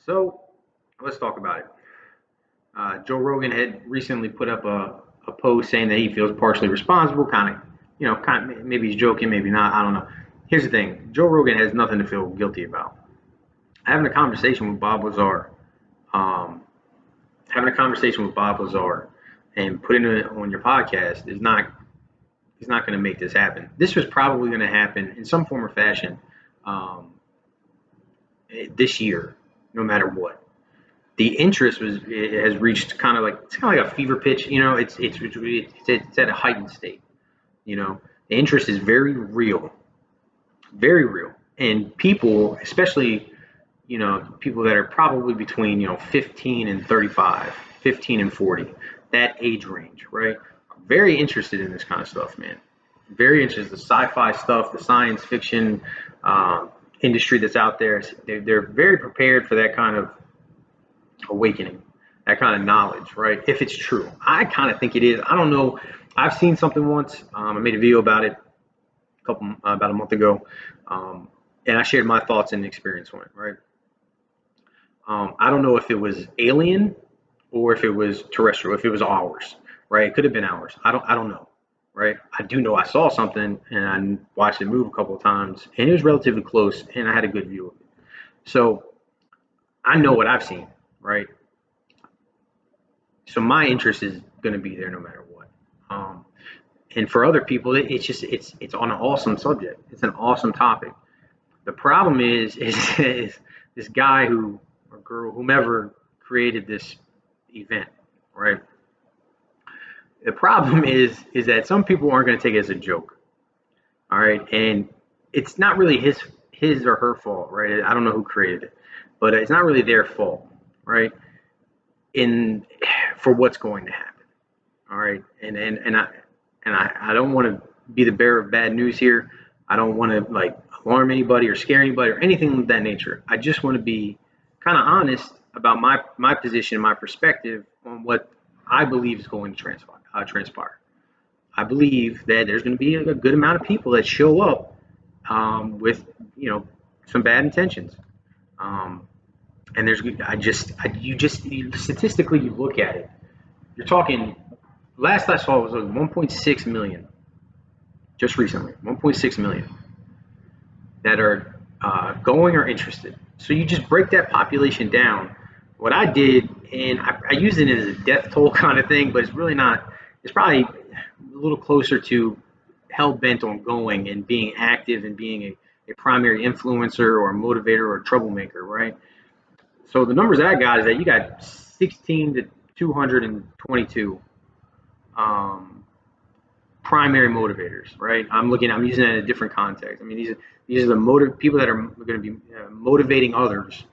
So let's talk about it. Joe Rogan had recently put up a post saying that he feels partially responsible, maybe he's joking, maybe not, I don't know. Here's the thing: Joe Rogan has nothing to feel guilty about. Having a conversation with Bob Lazar, um, having a conversation with Bob Lazar, and putting it on your podcast is not going to make this happen. This was probably going to happen in some form or fashion um, this year, no matter what. The interest was it has reached kind of like a fever pitch. It's at a heightened state. The interest is very real, and people, especially people that are probably between 15 and 35, 15 and 40, that age range, right? Very interested in this kind of stuff, man. Very interested. The sci-fi stuff, the science fiction industry that's out there. They're very prepared for that kind of awakening, that kind of knowledge, right? If it's true, I kind of think it is. I don't know. I've seen something once. I made a video about it about a month ago, and I shared my thoughts and experience on it. Right. I don't know if it was alien or if it was terrestrial, if it was ours. Right. It could have been ours. I don't know. Right. I do know I saw something and I watched it move a couple of times, and it was relatively close, and I had a good view of it. So I know what I've seen. Right. So my interest is going to be there no matter what. Um, and for other people, it's on an awesome subject. It's an awesome topic. The problem is this guy who or girl, whomever created this event, right? The problem is that some people aren't going to take it as a joke, all right? And it's not really his or her fault, right? I don't know who created it, but it's not really their fault, right? In for what's going to happen. All right, and I don't want to be the bearer of bad news here. I don't want to like alarm anybody or scare anybody or anything of that nature. I just want to be kind of honest about my position, my perspective on what I believe is going to transpire. I believe that there's going to be a good amount of people that show up with some bad intentions. Um, and there's I just I, you statistically you look at it. You're talking last I saw was like 1.6 million just recently, 1.6 million that are going or interested. So you just break that population down. What I did, and I used it as a death toll kind of thing, but it's really not. It's probably a little closer to hell bent on going and being active and being a primary influencer or a motivator or a troublemaker, right? So the numbers I got is that you got 16 to 222 um, primary motivators, right? I'm using that in a different context. I mean, these are the motive people that are going to be motivating others.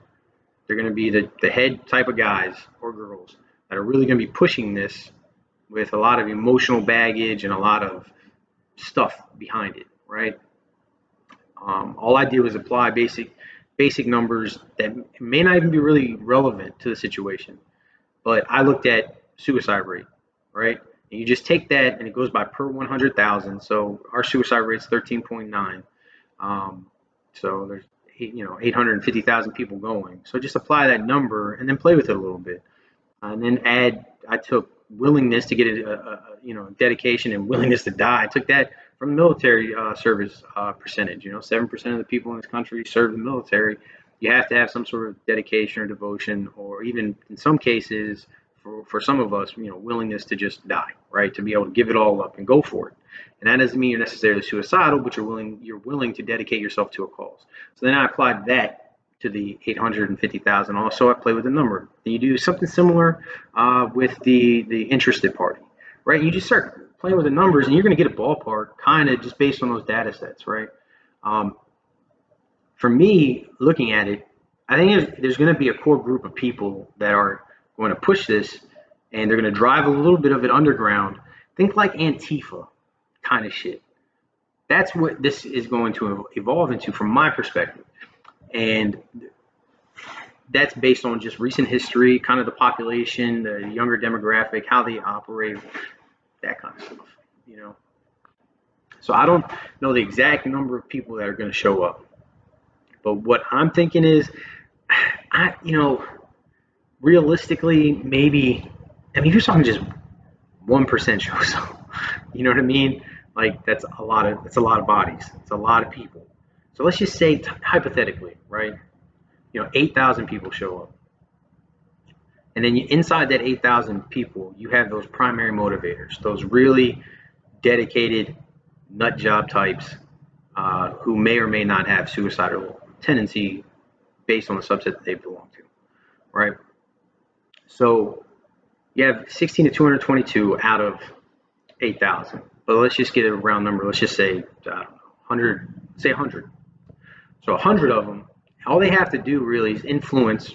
They're going to be the head type of guys or girls that are really going to be pushing this with a lot of emotional baggage and a lot of stuff behind it, right? All I did was apply basic numbers that may not even be really relevant to the situation, but I looked at suicide rate, right? And you just take that and it goes by per 100,000. So our suicide rate is 13.9. Um, so there's 850,000 people going. So just apply that number and then play with it a little bit, and then I took willingness to get dedication and willingness to die. I took that from the military service percentage. 7% of the people in this country serve the military. You have to have some sort of dedication or devotion, or even in some cases, for some of us, willingness to just die, right? To be able to give it all up and go for it. And that doesn't mean you're necessarily suicidal, but you're willing to dedicate yourself to a cause. So then I applied that to the 850,000. Also, I play with the number. Then you do something similar with the interested party, right? You just start playing with the numbers, and you're going to get a ballpark, kind of just based on those data sets, right? Um, for me, looking at it, I think there's going to be a core group of people that are going to push this, and they're going to drive a little bit of it underground. Think like Antifa kind of shit. That's what this is going to evolve into, from my perspective. And that's based on just recent history, kind of the population, the younger demographic, how they operate, that kind of stuff. You know. So I don't know the exact number of people that are going to show up, but what I'm thinking is, realistically, maybe, I mean, if you're talking just 1% shows up, you know what I mean? Like that's a lot of bodies. It's a lot of people. So let's just say hypothetically, right? 8,000 people show up. And then inside that 8,000 people, you have those primary motivators, those really dedicated nut job types who may or may not have suicidal tendency based on the subset that they belong to, right? So you have 16 to 222 out of 8,000. But let's just get a round number. Let's just say, I don't know, 100, say 100. So 100 of them, all they have to do really is influence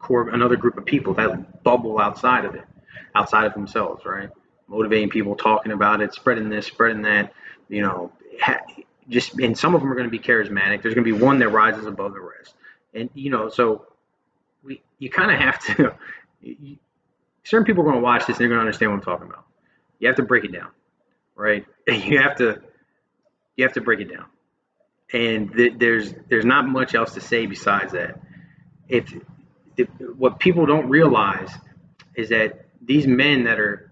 another group of people that bubble outside of it, outside of themselves, right? Motivating people, talking about it, spreading this, spreading that, you know, and some of them are going to be charismatic. There's going to be one that rises above the rest. And, so you kind of have to, certain people are going to watch this and they're going to understand what I'm talking about. You have to break it down, right? You have to break it down. And there's not much else to say besides that. What people don't realize is that these men that are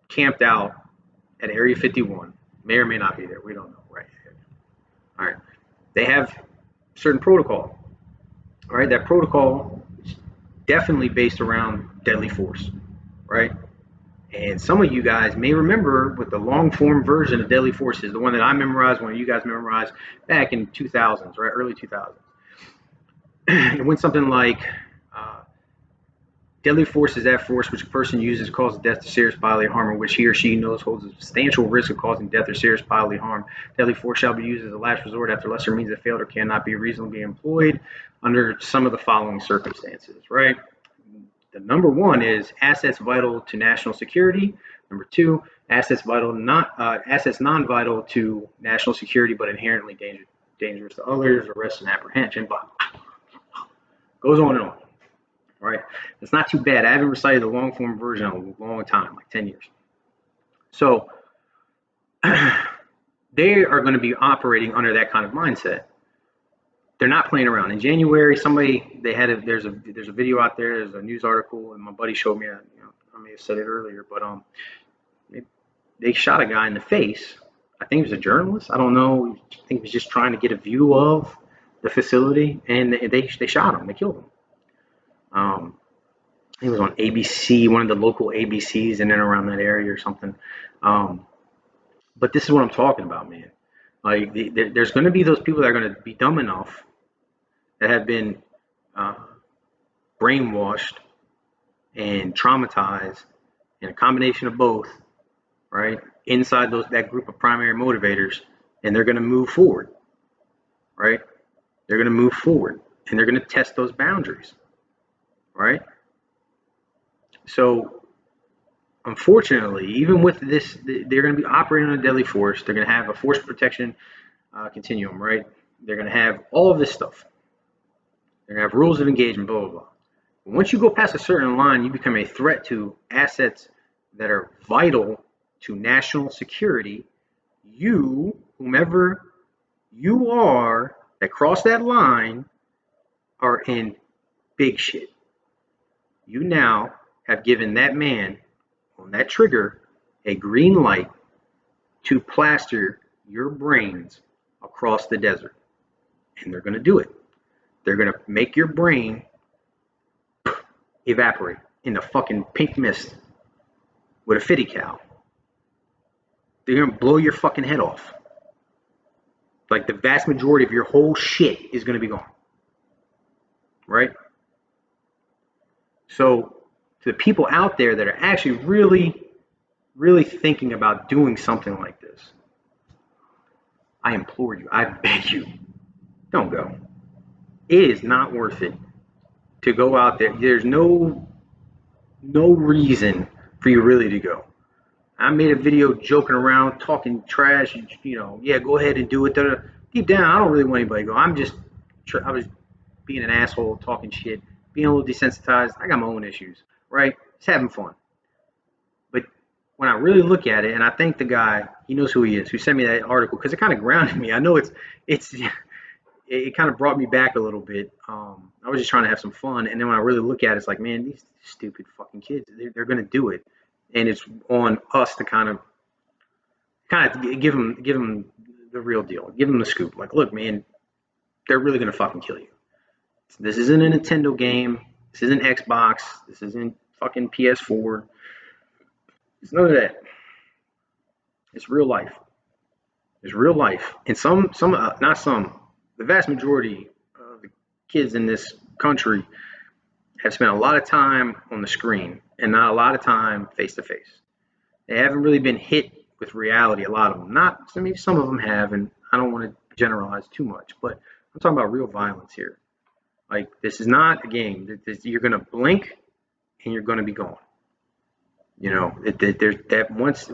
camped out at Area 51 may or may not be there. We don't know, right? All right. They have certain protocol. All right. That protocol is definitely based around deadly force, right? And some of you guys may remember what the long form version of deadly force is, the one that I memorized, one you guys memorized back in 2000s, right? Early 2000s. It went something like deadly force is that force which a person uses causes death to serious bodily harm, or which he or she knows holds a substantial risk of causing death or serious bodily harm. Deadly force shall be used as a last resort after lesser means have failed or cannot be reasonably employed under some of the following circumstances, right? The number one is assets vital to national security. Number two, assets non-vital to national security but inherently dangerous to others, arrest and apprehension, but goes on and on. Right? It's not too bad. I haven't recited the long form version in a long time, like 10 years. So they are going to be operating under that kind of mindset. They're not playing around. In January, there's a video out there, there's a news article, and my buddy showed me. I may have said it earlier, but they shot a guy in the face. I think he was a journalist. I don't know. I think he was just trying to get a view of the facility, and they shot him. They killed him. He was on ABC, one of the local ABCs in and around that area or something. But this is what I'm talking about, man. Like, there's going to be those people that are going to be dumb enough that have been brainwashed and traumatized, and a combination of both, right? Inside that group of primary motivators, and they're going to move forward, right? They're going to move forward, and they're going to test those boundaries, right? So, unfortunately, even with this, they're going to be operating on a deadly force. They're going to have a force protection continuum, right? They're going to have all of this stuff. They're going to have rules of engagement, blah, blah, blah. Once you go past a certain line, you become a threat to assets that are vital to national security. You, whomever you are that cross that line, are in big shit. You now have given that man on that trigger a green light to plaster your brains across the desert. And they're going to do it. They're going to make your brain evaporate in the fucking pink mist with a fitty cow. They're going to blow your fucking head off. Like, the vast majority of your whole shit is going to be gone. Right? So, to the people out there that are actually really, really thinking about doing something like this, I implore you, I beg you, don't go. It is not worth it to go out there. There's no reason for you really to go. I made a video joking around, talking trash, yeah, go ahead and do it. Deep down, I don't really want anybody to go. I was being an asshole, talking shit, being a little desensitized. I got my own issues, right? It's having fun. But when I really look at it, and I thank the guy, he knows who he is, who sent me that article, because it kind of grounded me. I know it's it kind of brought me back a little bit. I was just trying to have some fun, and then when I really look at it, it's like, man, these stupid fucking kids, they're gonna do it, and it's on us to kind of give them the real deal, give them the scoop. Like, look, man, they're really gonna fucking kill you. This isn't a Nintendo game. This isn't Xbox. This isn't fucking PS4. It's none of that. It's real life. It's real life. And not some, the vast majority of the kids in this country have spent a lot of time on the screen and not a lot of time face to face. They haven't really been hit with reality. A lot of them, not. I mean, some of them have, and I don't want to generalize too much, but I'm talking about real violence here. Like, this is not a game. You're gonna blink and you're gonna be gone. You know, there's that once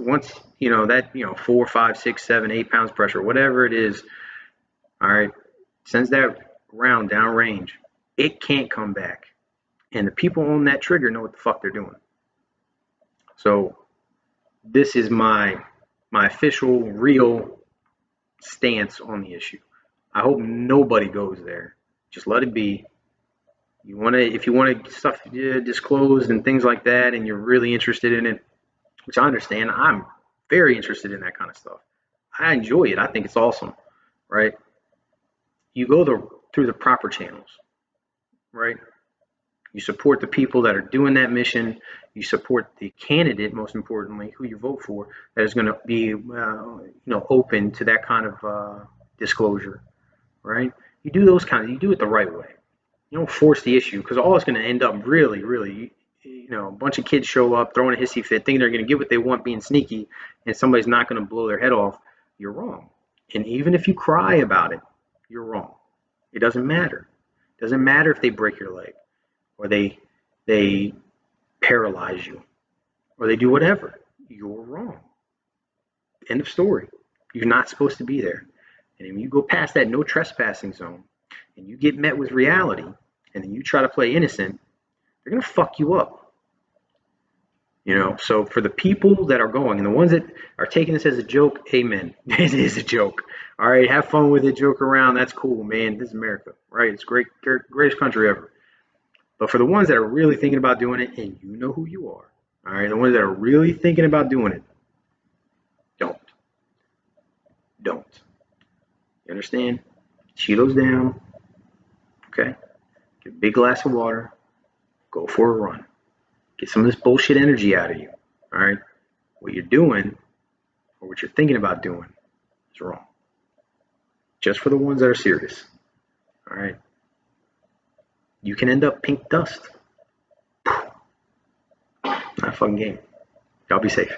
you know that 4, 5, 6, 7, 8 pounds pressure, whatever it is. All right, sends that round down range. It can't come back, and the people on that trigger know what the fuck they're doing. So this is my official, real stance on the issue. I hope nobody goes there. Just let it be. If you want to stuff disclosed and things like that, and you're really interested in it, which I understand, I'm very interested in that kind of stuff. I enjoy it. I think it's awesome, right? You go through the proper channels, right? You support the people that are doing that mission. You support the candidate, most importantly, who you vote for, that is going to be, open to that kind of disclosure, right? You do it the right way. You don't force the issue, because all it's going to end up really, really, a bunch of kids show up throwing a hissy fit, thinking they're going to get what they want, being sneaky, and somebody's not going to blow their head off. You're wrong. And even if you cry about it, you're wrong. It doesn't matter. It doesn't matter if they break your leg, or they paralyze you, or they do whatever. You're wrong. End of story. You're not supposed to be there. And when you go past that no trespassing zone, and you get met with reality, and then you try to play innocent, they're gonna fuck you up. So for the people that are going, and the ones that are taking this as a joke, amen. It is a joke. All right, have fun with it, joke around. That's cool, man. This is America, right? It's great, greatest country ever. But for the ones that are really thinking about doing it, and you know who you are, all right, the ones that are really thinking about doing it, don't. You understand? Cheetos down. Okay, get a big glass of water, go for a run. Get some of this bullshit energy out of you. All right, what you're doing, or what you're thinking about doing, is wrong. Just for the ones that are serious. All right, you can end up pink dust. Not a fun game. Y'all be safe.